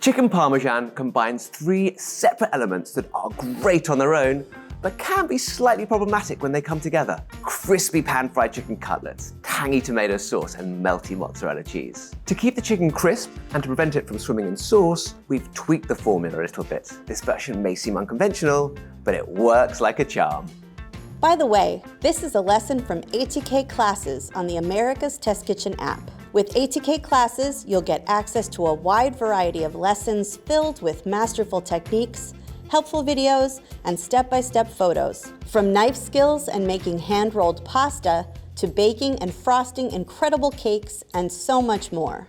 Chicken Parmesan combines three separate elements that are great on their own, but can be slightly problematic when they come together. Crispy pan-fried chicken cutlets, tangy tomato sauce, and melty mozzarella cheese. To keep the chicken crisp and to prevent it from swimming in sauce, we've tweaked the formula a little bit. This version may seem unconventional, but it works like a charm. By the way, this is a lesson from ATK Classes on the America's Test Kitchen app. With ATK Classes, you'll get access to a wide variety of lessons filled with masterful techniques, helpful videos, and step-by-step photos. From knife skills and making hand-rolled pasta, to baking and frosting incredible cakes, and so much more.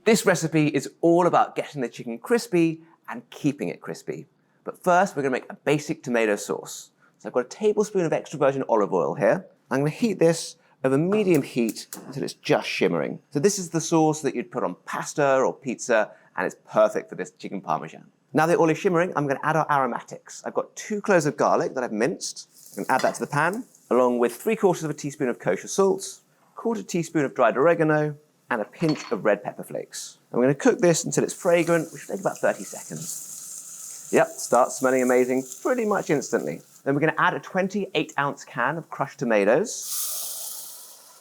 This recipe is all about getting the chicken crispy and keeping it crispy. But first, we're gonna make a basic tomato sauce. So I've got a tablespoon of extra virgin olive oil here. I'm gonna heat this over medium heat until it's just shimmering. So this is the sauce that you'd put on pasta or pizza, and it's perfect for this chicken parmesan. Now the oil is shimmering, I'm gonna add our aromatics. I've got 2 cloves of garlic that I've minced. I'm gonna add that to the pan, along with 3/4 of a teaspoon of kosher salt, 1/4 teaspoon of dried oregano, and a pinch of red pepper flakes. I'm gonna cook this until it's fragrant, which will take about 30 seconds. Yep, starts smelling amazing pretty much instantly. Then we're gonna add a 28-ounce can of crushed tomatoes.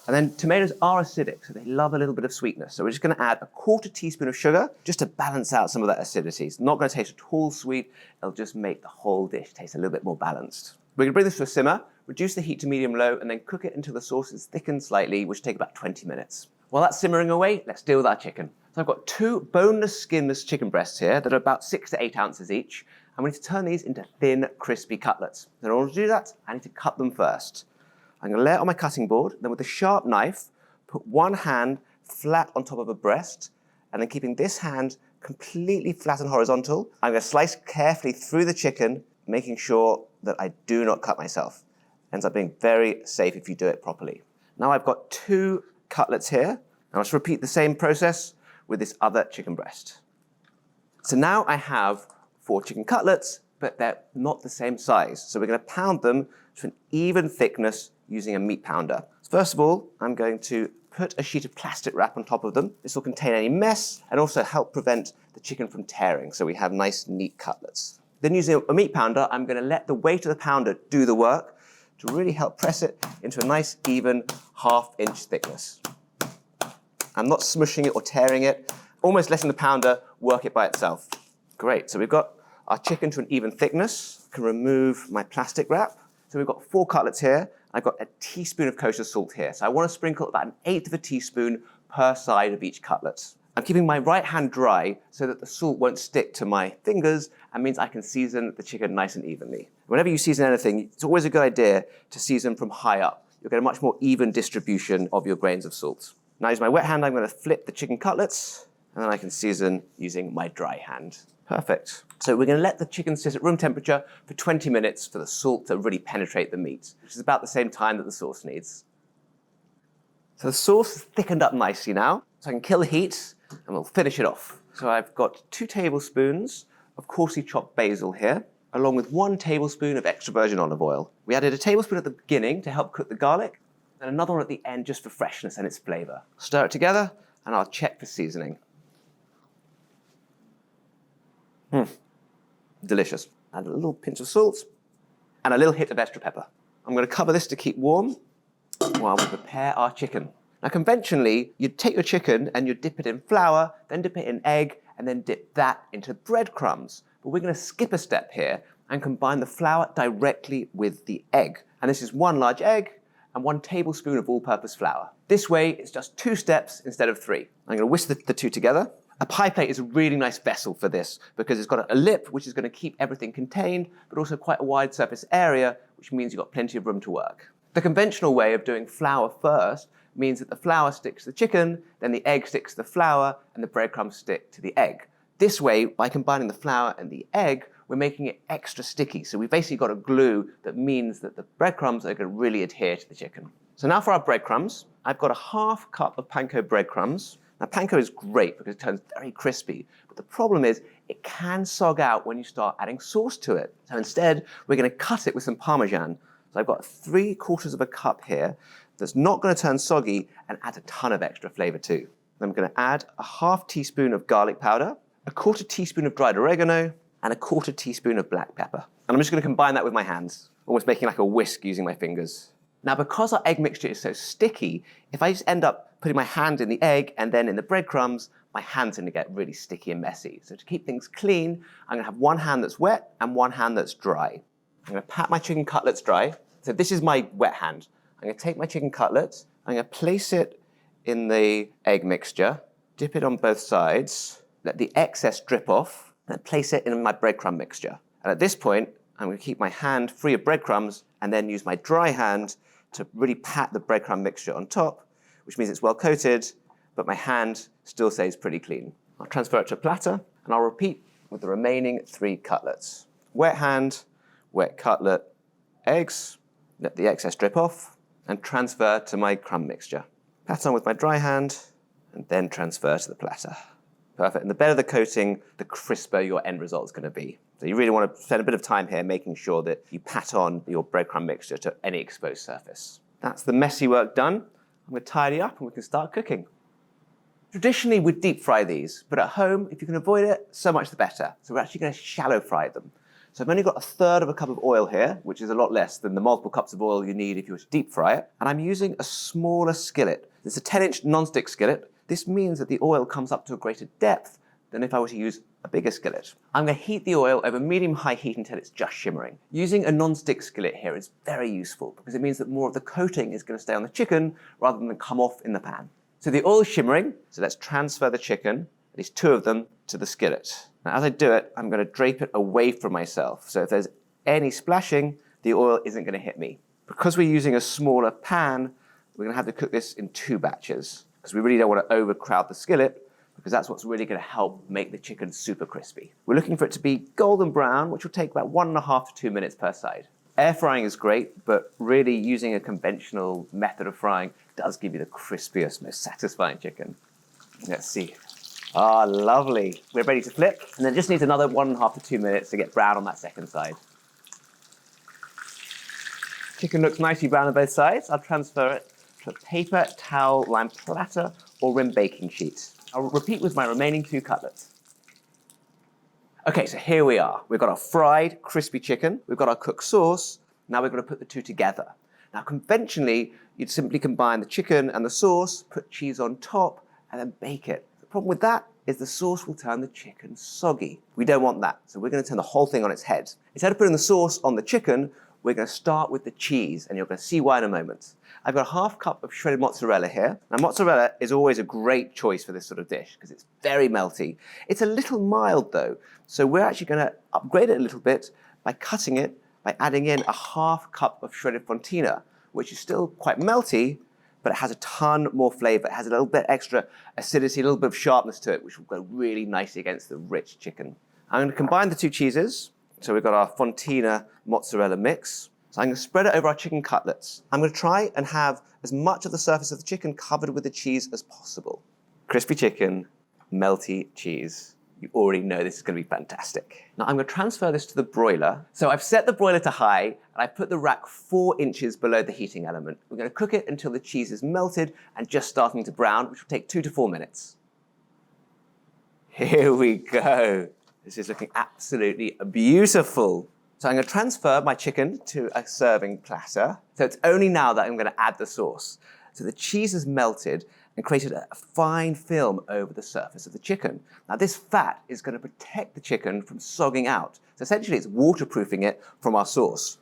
And then tomatoes are acidic, so they love a little bit of sweetness. So we're just gonna add a 1/4 teaspoon of sugar just to balance out some of that acidity. It's not gonna taste at all sweet, it'll just make the whole dish taste a little bit more balanced. We're gonna bring this to a simmer, reduce the heat to medium-low, and then cook it until the sauce is thickened slightly, which will take about 20 minutes. While that's simmering away, let's deal with our chicken. So I've got 2 boneless, skinless chicken breasts here that are about 6 to 8 ounces each. I'm going to turn these into thin, crispy cutlets. In order to do that, I need to cut them first. I'm going to lay it on my cutting board, then with a sharp knife, put one hand flat on top of a breast, and then keeping this hand completely flat and horizontal, I'm going to slice carefully through the chicken, making sure that I do not cut myself. Ends up being very safe if you do it properly. Now I've got 2 cutlets here, and I'll just repeat the same process with this other chicken breast. So now I have 4 chicken cutlets, but they're not the same size. So we're going to pound them to an even thickness using a meat pounder. So first of all, I'm going to put a sheet of plastic wrap on top of them. This will contain any mess and also help prevent the chicken from tearing, so we have nice, neat cutlets. Then using a meat pounder, I'm going to let the weight of the pounder do the work to really help press it into a nice, even half-inch thickness. I'm not smushing it or tearing it, almost letting the pounder work it by itself. Great, so we've got our chicken to an even thickness. I can remove my plastic wrap. So we've got 4 cutlets here. I've got a teaspoon of kosher salt here. So I want to sprinkle about 1/8 of a teaspoon per side of each cutlet. I'm keeping my right hand dry so that the salt won't stick to my fingers and means I can season the chicken nice and evenly. Whenever you season anything, it's always a good idea to season from high up. You'll get a much more even distribution of your grains of salt. Now using my wet hand, I'm going to flip the chicken cutlets, and then I can season using my dry hand. Perfect. So we're going to let the chicken sit at room temperature for 20 minutes for the salt to really penetrate the meat, which is about the same time that the sauce needs. So the sauce is thickened up nicely now, so I can kill the heat and we'll finish it off. So I've got 2 tablespoons of coarsely chopped basil here, along with 1 tablespoon of extra virgin olive oil. We added a tablespoon at the beginning to help cook the garlic, and another one at the end just for freshness and its flavor. Stir it together, and I'll check for seasoning. Delicious. Add a little pinch of salt and a little hit of extra pepper. I'm going to cover this to keep warm while we prepare our chicken. Now conventionally, you'd take your chicken and you'd dip it in flour, then dip it in egg, and then dip that into breadcrumbs. But we're going to skip a step here and combine the flour directly with the egg. And this is 1 large egg and 1 tablespoon of all-purpose flour. This way, it's just 2 steps instead of 3. I'm going to whisk the 2 together. A pie plate is a really nice vessel for this because it's got a lip which is going to keep everything contained, but also quite a wide surface area, which means you've got plenty of room to work. The conventional way of doing flour first means that the flour sticks to the chicken, then the egg sticks to the flour, and the breadcrumbs stick to the egg. This way, by combining the flour and the egg, we're making it extra sticky. So we've basically got a glue that means that the breadcrumbs are going to really adhere to the chicken. So now for our breadcrumbs, I've got a 1/2 cup of panko breadcrumbs. Now, panko is great because it turns very crispy, but the problem is it can sog out when you start adding sauce to it. So instead, we're going to cut it with some Parmesan. So I've got 3/4 of a cup here that's not going to turn soggy and add a ton of extra flavor too. Then I'm going to add a 1/2 teaspoon of garlic powder, a 1/4 teaspoon of dried oregano, and a 1/4 teaspoon of black pepper. And I'm just going to combine that with my hands, almost making like a whisk using my fingers. Now, because our egg mixture is so sticky, if I just end up putting my hand in the egg and then in the breadcrumbs, my hand's going to get really sticky and messy. So to keep things clean, I'm going to have one hand that's wet and one hand that's dry. I'm going to pat my chicken cutlets dry. So this is my wet hand. I'm going to take my chicken cutlets, I'm going to place it in the egg mixture, dip it on both sides, let the excess drip off, and place it in my breadcrumb mixture. And at this point, I'm going to keep my hand free of breadcrumbs and then use my dry hand to really pat the breadcrumb mixture on top, which means it's well coated, but my hand still stays pretty clean. I'll transfer it to a platter, and I'll repeat with the remaining 3 cutlets. Wet hand, wet cutlet, eggs, let the excess drip off, and transfer to my crumb mixture. Pat on with my dry hand, and then transfer to the platter. Perfect. And the better the coating, the crisper your end result is going to be. So you really want to spend a bit of time here making sure that you pat on your breadcrumb mixture to any exposed surface. That's the messy work done. I'm going to tidy up and we can start cooking. Traditionally, we'd deep fry these, but at home, if you can avoid it, so much the better. So we're actually going to shallow fry them. So I've only got 1/3 cup of oil here, which is a lot less than the multiple cups of oil you need if you were to deep fry it. And I'm using a smaller skillet. It's a 10-inch non-stick skillet. This means that the oil comes up to a greater depth than if I were to use a bigger skillet. I'm going to heat the oil over medium-high heat until it's just shimmering. Using a non-stick skillet here is very useful because it means that more of the coating is going to stay on the chicken rather than come off in the pan. So the oil is shimmering, so let's transfer the chicken, at least 2 of them, to the skillet. Now as I do it, I'm going to drape it away from myself. So if there's any splashing, the oil isn't going to hit me. Because we're using a smaller pan, we're going to have to cook this in 2 batches because we really don't want to overcrowd the skillet because that's what's really going to help make the chicken super crispy. We're looking for it to be golden brown, which will take about 1.5 to 2 minutes per side. Air frying is great, but really using a conventional method of frying does give you the crispiest, most satisfying chicken. Let's see. Ah, lovely. We're ready to flip, and then it just needs another 1.5 to 2 minutes to get brown on that second side. Chicken looks nicely brown on both sides. I'll transfer it to a paper towel lined platter or rim baking sheet. I'll repeat with my remaining 2 cutlets. Okay, so here we are. We've got our fried, crispy chicken. We've got our cooked sauce. Now we're going to put the 2 together. Now, conventionally, you'd simply combine the chicken and the sauce, put cheese on top, and then bake it. The problem with that is the sauce will turn the chicken soggy. We don't want that, so we're going to turn the whole thing on its head. Instead of putting the sauce on the chicken, we're going to start with the cheese, and you're going to see why in a moment. I've got a 1/2 cup of shredded mozzarella here. Now, mozzarella is always a great choice for this sort of dish because it's very melty. It's a little mild, though, so we're actually going to upgrade it a little bit by cutting it, by adding in a 1/2 cup of shredded fontina, which is still quite melty, but it has a ton more flavor. It has a little bit extra acidity, a little bit of sharpness to it, which will go really nicely against the rich chicken. I'm going to combine the 2 cheeses. So we've got our fontina mozzarella mix. So I'm going to spread it over our chicken cutlets. I'm going to try and have as much of the surface of the chicken covered with the cheese as possible. Crispy chicken, melty cheese. You already know this is going to be fantastic. Now I'm going to transfer this to the broiler. So I've set the broiler to high, and I put the rack 4 inches below the heating element. We're going to cook it until the cheese is melted and just starting to brown, which will take 2 to 4 minutes. Here we go. This is looking absolutely beautiful. So I'm going to transfer my chicken to a serving platter. So it's only now that I'm going to add the sauce. So the cheese has melted and created a fine film over the surface of the chicken. Now this fat is going to protect the chicken from sogging out. So essentially it's waterproofing it from our sauce.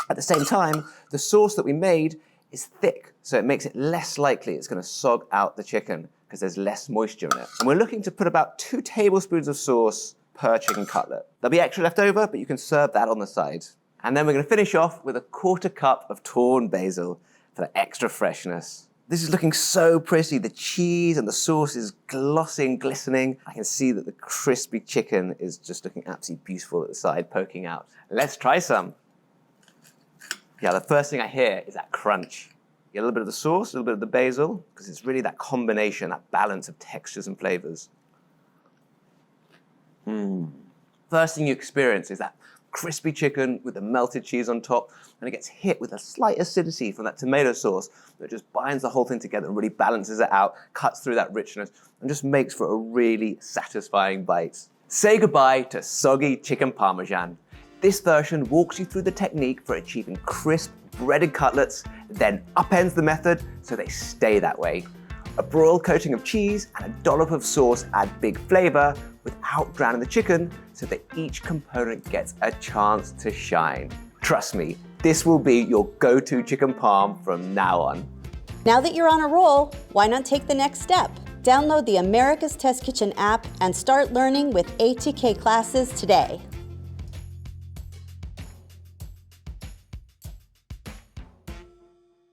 At the same time, the sauce that we made is thick, so it makes it less likely it's going to sog out the chicken because there's less moisture in it. And we're looking to put about 2 tablespoons of sauce per chicken cutlet. There'll be extra left over, but you can serve that on the side. And then we're going to finish off with a 1/4 cup of torn basil for the extra freshness. This is looking so pretty. The cheese and the sauce is glossy and glistening. I can see that the crispy chicken is just looking absolutely beautiful at the side, poking out. Let's try some. Yeah, the first thing I hear is that crunch. You get a little bit of the sauce, a little bit of the basil, because it's really that combination, that balance of textures and flavors. First thing you experience is that crispy chicken with the melted cheese on top, and it gets hit with a slight acidity from that tomato sauce that just binds the whole thing together and really balances it out, cuts through that richness, and just makes for a really satisfying bite. Say goodbye to soggy chicken parmesan. This version walks you through the technique for achieving crisp breaded cutlets, then upends the method so they stay that way. A broiled coating of cheese and a dollop of sauce add big flavor without drowning the chicken so that each component gets a chance to shine. Trust me, this will be your go-to chicken parm from now on. Now that you're on a roll, why not take the next step? Download the America's Test Kitchen app and start learning with ATK classes today.